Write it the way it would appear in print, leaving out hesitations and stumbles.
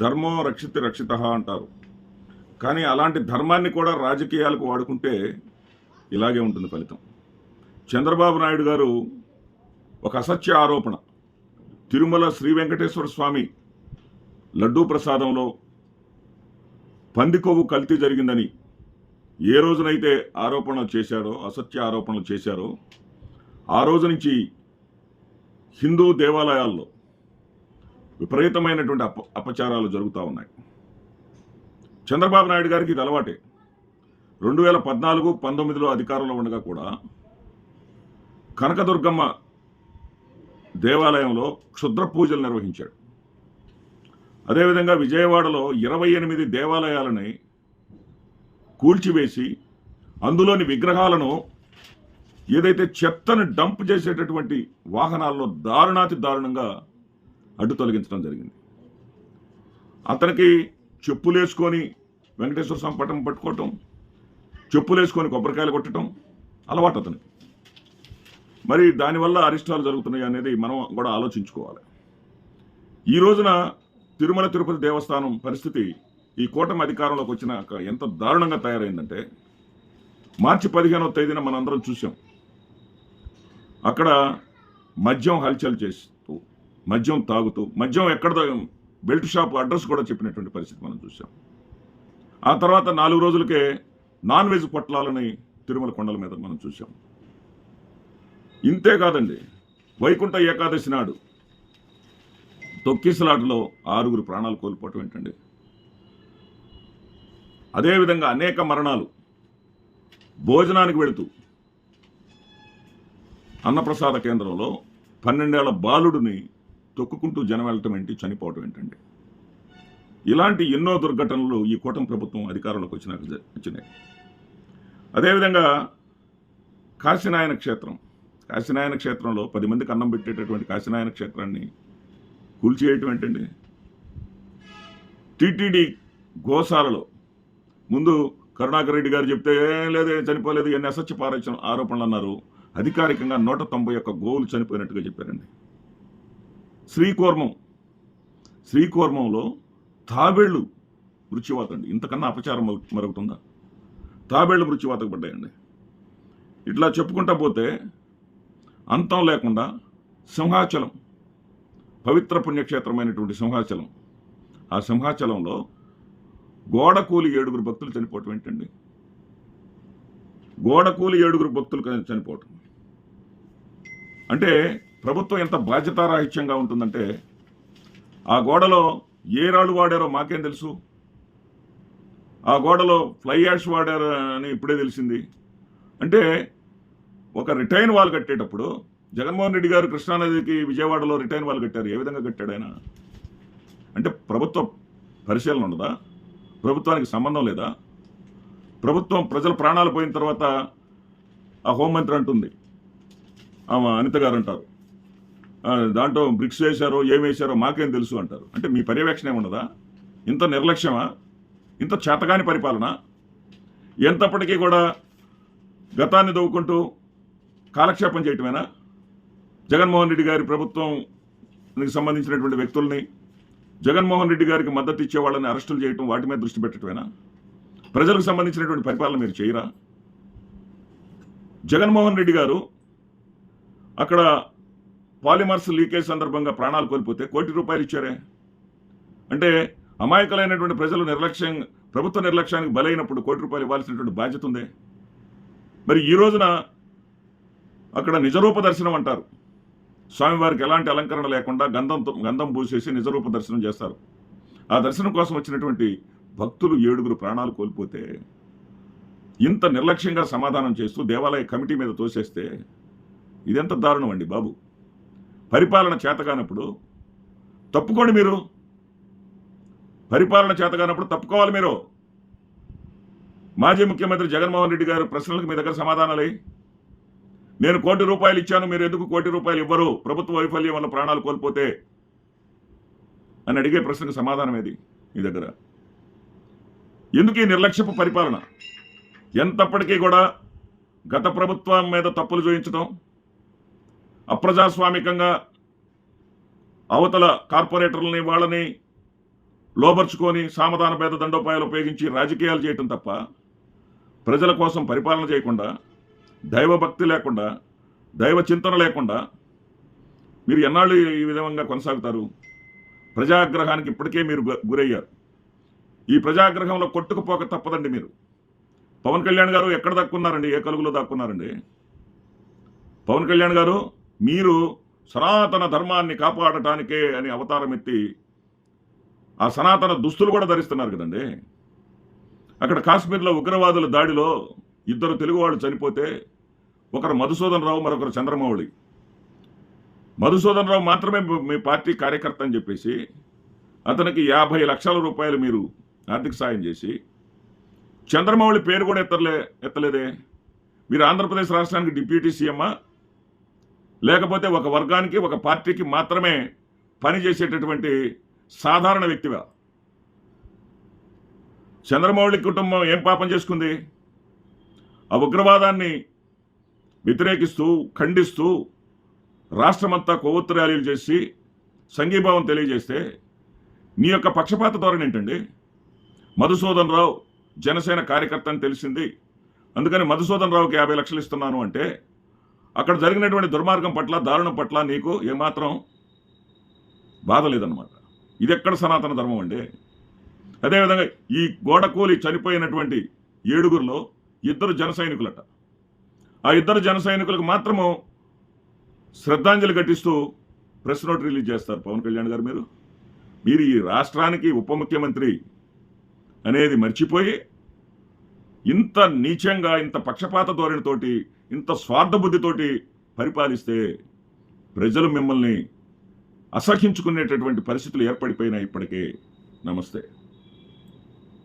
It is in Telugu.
ధర్మం రక్షిత రక్షిత అంటారు. కానీ అలాంటి ధర్మాన్ని కూడా రాజకీయాలకు వాడుకుంటే ఇలాగే ఉంటుంది ఫలితం. చంద్రబాబు నాయుడు గారు ఒక అసత్య ఆరోపణ, తిరుమల శ్రీ వెంకటేశ్వర స్వామి లడ్డూ ప్రసాదంలో పందికొవ్వు కల్తీ జరిగిందని ఏ రోజునైతే ఆరోపణలు చేశారో, అసత్య ఆరోపణలు చేశారో, ఆ రోజు నుంచి హిందూ దేవాలయాల్లో విపరీతమైనటువంటి అపచారాలు జరుగుతూ ఉన్నాయి. చంద్రబాబు నాయుడు గారికి ఇది అలవాటే. 2014-19లో అధికారంలో ఉండగా కూడా కనకదుర్గమ్మ దేవాలయంలో క్షుద్ర పూజలు నిర్వహించాడు. అదేవిధంగా విజయవాడలో 28 దేవాలయాలని కూల్చివేసి అందులోని విగ్రహాలను ఏదైతే చెత్తను డంప్ చేసేటటువంటి వాహనాల్లో దారుణాతి దారుణంగా అడ్డు తొలగించడం జరిగింది. అతనికి చెప్పులేసుకొని వెంకటేశ్వర స్వామి పటం పట్టుకోవటం, చెప్పులేసుకొని కొబ్బరికాయలు కొట్టడం అలవాటు అతనికి. మరి దానివల్ల అరిష్టాలు జరుగుతున్నాయి అనేది మనం కూడా ఆలోచించుకోవాలి. ఈ రోజున తిరుమల తిరుపతి దేవస్థానం పరిస్థితి ఈ కూటమి అధికారంలోకి వచ్చినాక ఎంత దారుణంగా తయారైందంటే, మార్చి 15వ తేదీన మనందరం చూసాం. అక్కడ మద్యం హల్చల్ చేస్తూ, మద్యం తాగుతూ, మద్యం ఎక్కడ బెల్ట్ షాప్ అడ్రస్ కూడా చెప్పినటువంటి పరిస్థితి మనం చూసాం. ఆ తర్వాత 4 రోజులకే నాన్ వెజ్ పొట్లాలని తిరుమల కొండల మీద మనం చూసాం. ఇంతే కాదండి, వైకుంఠ ఏకాదశి నాడు తొక్కిసలాటలో 6 ప్రాణాలు కోల్పోవటం ఏంటండి. అదేవిధంగా అనేక మరణాలు. భోజనానికి వెళుతూ అన్నప్రసాద కేంద్రంలో 12 ఏళ్ల బాలుడిని తొక్కుకుంటూ జనం వెళ్ళటం ఏంటి, చనిపోవటం ఏంటండి. ఇలాంటి ఎన్నో దుర్ఘటనలు ఈ కూటమి ప్రభుత్వం అధికారంలోకి వచ్చినాయి. అదేవిధంగా కాశీనాయన క్షేత్రంలో 10 మందికి అన్నం పెట్టేటటువంటి కాశీనాయన క్షేత్రాన్ని కూల్చివేయటం ఏంటండి. టీటీడీ గోశాలలో ముందు కరుణాకర్ రెడ్డి గారు చెప్తే లేదే చనిపోలేదు, ఎన్ని అసత్య ఆరోపణలు అన్నారు. అధికారికంగా 191 గోవులు చనిపోయినట్టుగా చెప్పారండి. శ్రీకూర్మంలో తాబేళ్లు మృత్యువాత అండి. ఇంతకన్నా అపచారం మరుగుతుందా? తాబేళ్లు మృత్యువాతకు పడ్డాయండి. ఇట్లా చెప్పుకుంటా పోతే అంతం లేకుండా సింహాచలం, పవిత్ర పుణ్యక్షేత్రమైనటువంటి సింహాచలం, ఆ సింహాచలంలో గోడకూలి 7 భక్తులు చనిపోవటం ఏంటండి. గోడకూలి 7 భక్తులు చనిపోవటం అంటే ప్రభుత్వం ఎంత బాధ్యతారాహిత్యంగా ఉంటుందంటే, ఆ గోడలో ఏ రాళ్ళు వాడారో మాకేం తెలుసు, ఆ గోడలో ఫ్లై యాష్ వాడారు అని ఇప్పుడే తెలిసింది. అంటే ఒక రిటైన్ వాల్ కట్టేటప్పుడు జగన్మోహన్ రెడ్డి గారు కృష్ణానదికి విజయవాడలో రిటైన్ వాల్ కట్టారు. ఏ విధంగా కట్టాడు ఆయన? అంటే ప్రభుత్వ పరిశీలన ఉండదా? ప్రభుత్వానికి సంబంధం లేదా? ప్రభుత్వం ప్రజల ప్రాణాలు పోయిన తర్వాత ఆ హోంమంత్రి అంటుంది, అనిత గారు అంటారు, దాంట్లో బ్రిక్స్ వేశారో ఏం వేశారో మాకేం తెలుసు అంటారు. అంటే మీ పర్యవేక్షణ ఏముండదా? ఇంత నిర్లక్ష్యమా? ఇంత చేతగాని పరిపాలన? ఎంతప్పటికీ కూడా గతాన్ని దవ్వుకుంటూ కాలక్షేపం చేయటమేనా? జగన్మోహన్ రెడ్డి గారి ప్రభుత్వానికి సంబంధించినటువంటి వ్యక్తుల్ని, జగన్మోహన్ రెడ్డి గారికి మద్దతు ఇచ్చే వాళ్ళని అరెస్టులు చేయటం, వాటి మీద దృష్టి పెట్టడమేనా? ప్రజలకు సంబంధించినటువంటి పరిపాలన మీరు చేయరా? జగన్మోహన్ రెడ్డి గారు అక్కడ పాలిమర్స్ లీకేజ్ సందర్భంగా ప్రాణాలు కోల్పోతే ₹1 కోటి ఇచ్చారే. అంటే అమాయకులైనటువంటి ప్రజలు ప్రభుత్వ నిర్లక్ష్యానికి బలైనప్పుడు ₹1 కోటి ఇవ్వాల్సినటువంటి బాధ్యత ఉందే. మరి ఈ రోజున అక్కడ నిజరూప దర్శనం అంటారు. స్వామివారికి ఎలాంటి అలంకరణ లేకుండా గంధం పూసేసి నిజరూప దర్శనం చేస్తారు. ఆ దర్శనం కోసం వచ్చినటువంటి భక్తులు 7 ప్రాణాలు కోల్పోతే ఇంత నిర్లక్ష్యంగా సమాధానం చేస్తూ దేవాలయ కమిటీ మీద తోసేస్తే ఇదెంత దారుణం అండి బాబు. పరిపాలన చేతగానప్పుడు తప్పుకోండి మీరు. పరిపాలన చేతగానప్పుడు తప్పుకోవాలి మీరు. మాజీ ముఖ్యమంత్రి జగన్మోహన్ రెడ్డి గారు ప్రశ్నలకు మీ దగ్గర సమాధానాలు, నేను ₹1 కోటి ఇచ్చాను, మీరు ఎందుకు ₹1 కోటి ఇవ్వరు ప్రభుత్వ వైఫల్యం వల్ల ప్రాణాలు కోల్పోతే అని అడిగే ప్రశ్నకు సమాధానం ఏది మీ దగ్గర? ఎందుకు ఈ నిర్లక్ష్యపు పరిపాలన? ఎంతప్పటికీ కూడా గత ప్రభుత్వం మీద తప్పులు చూయించడం, అప్రజాస్వామికంగా అవతల కార్పొరేటర్లని వాళ్ళని లోబర్చుకొని సామధాన భేద దండోపాయాలు ఉపయోగించి రాజకీయాలు చేయటం తప్ప ప్రజల కోసం పరిపాలన చేయకుండా, దైవభక్తి లేకుండా, దైవ చింతన లేకుండా మీరు ఎన్నాళ్ళు ఈ విధంగా కొనసాగుతారు? ప్రజాగ్రహానికి ఇప్పటికే మీరు గురయ్యారు. ఈ ప్రజాగ్రహంలో కొట్టుకుపోక తప్పదండి మీరు. పవన్ కళ్యాణ్ గారు ఎక్కడ దాక్కున్నారండి? ఏ కలుగులో దాక్కున్నారండి? పవన్ కళ్యాణ్ గారు మీరు సనాతన ధర్మాన్ని కాపాడటానికే అని అవతారం ఎత్తి ఆ సనాతన దుస్తులు కూడా ధరిస్తున్నారు కదండి. అక్కడ కాశ్మీర్లో ఉగ్రవాదుల దాడిలో 2 తెలుగు వాళ్ళు చనిపోతే ఒకరు మధుసూదన్ రావు, మరొకరు చంద్రమౌళి. మధుసూదన్ రావు మాత్రమే మీ పార్టీ కార్యకర్త అని చెప్పేసి అతనికి 50 లక్షల రూపాయలు మీరు ఆర్థిక సాయం చేసి, చంద్రమౌళి పేరు కూడా ఎత్తలేదే. మీరు ఆంధ్రప్రదేశ్ రాష్ట్రానికి డిప్యూటీ సీఎమ్మా, లేకపోతే ఒక వర్గానికి ఒక పార్టీకి మాత్రమే పనిచేసేటటువంటి సాధారణ వ్యక్తివా? చంద్రమౌళి కుటుంబం ఏం పాపం చేసుకుంది? ఆ ఉగ్రవాదాన్ని వ్యతిరేకిస్తూ, ఖండిస్తూ రాష్ట్రమంతా కొవ్వొత్తు ర్యాలీలు చేసి సంఘీభావం తెలియజేస్తే నీ యొక్క పక్షపాత ధోరణి ఏంటండి? మధుసూదన్ రావు జనసేన కార్యకర్త అని తెలిసింది, అందుకని మధుసూదన్ రావుకి 50 లక్షలు ఇస్తున్నాను అంటే అక్కడ జరిగినటువంటి దుర్మార్గం పట్ల, దారుణం పట్ల నీకు ఏమాత్రం బాధ లేదన్నమాట. ఇది ఎక్కడ సనాతన ధర్మం అండి? అదేవిధంగా ఈ గోడకూలి చనిపోయినటువంటి 7గురిలో 2 జన సైనికులట. ఆ 2 జన సైనికులకు మాత్రము శ్రద్ధాంజలి ఘటిస్తూ ప్రెస్ నోట్ రిలీజ్ చేస్తారు పవన్ కళ్యాణ్ గారు. మీరు ఈ రాష్ట్రానికి ఉప ముఖ్యమంత్రి అనేది మర్చిపోయి ఇంత నీచంగా, ఇంత పక్షపాత ధోరణితోటి, ఇంత స్వార్థ బుద్ధితోటి పరిపాలిస్తే ప్రజలు మిమ్మల్ని అసహించుకునేటటువంటి పరిస్థితులు ఏర్పడిపోయినాయి ఇప్పటికే. నమస్తే.